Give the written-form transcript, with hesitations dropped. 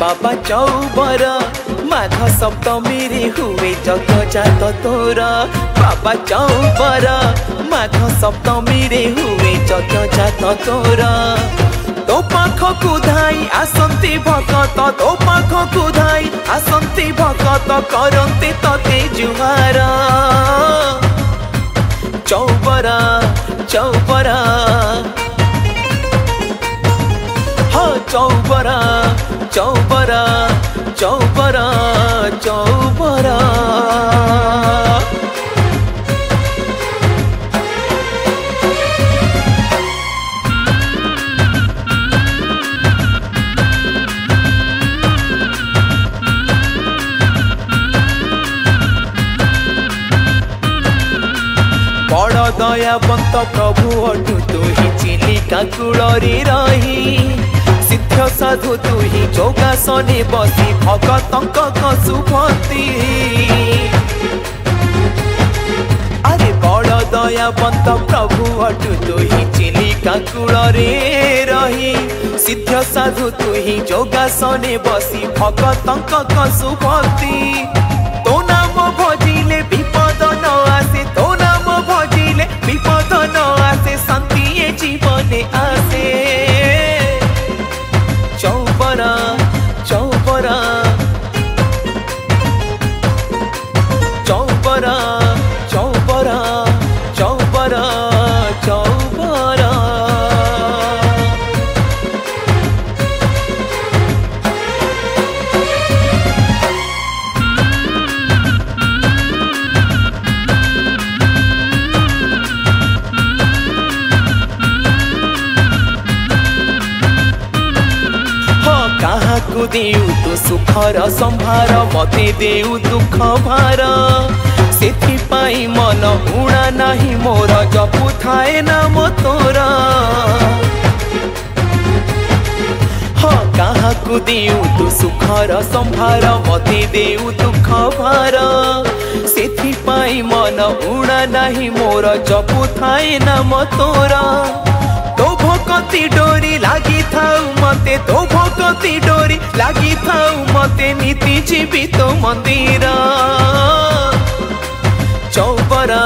बाबा चौबर माघ सप्तमी रे हुए जग जात तोर बाबा चौबर माघ सप्तमी रे हुए जग जात तोर तो पाखकु धाई आसंती भगत तो पाखकु धाई आसंती भगत करते तते जुहार चौबरा चौबरा हाँ चौबरा चौबरा चौबरा चौबरा बड़ दयावंत प्रभु अटु तु ही चिलिका कूलरी रही सिद्ध साधु तु ही जोगासने बसी भगतंक कसुपति अरे बड़ दयावंत प्रभु अटु तु ही चिलिका कूलरे रही सिद्ध साधु तु ही जोगासने बसी भगतंक कसुपति तो नाम भजिले विपद न आसे तो नाम भजिले विपद न आसे शांति जीवने आसे चौबरा चौबरा चौबरा चौबरा चौबरा चौबरा देउ तो सुखर संभार मते देउ दुख भार सेथि पाई मन उड़ा नाही मोर जपु थाए नाम तोर हाँ काहाकु देउ तो सुखर संभार मते देउ दुख भार सेथि पाई मन उड़ा नाही मोर जपु थाए नाम तोर तो भक्ति डोरी लागी थाउ मते तो भक्ति डोरी लागी थाउ मते नीति जीवित मंदिर चौबरा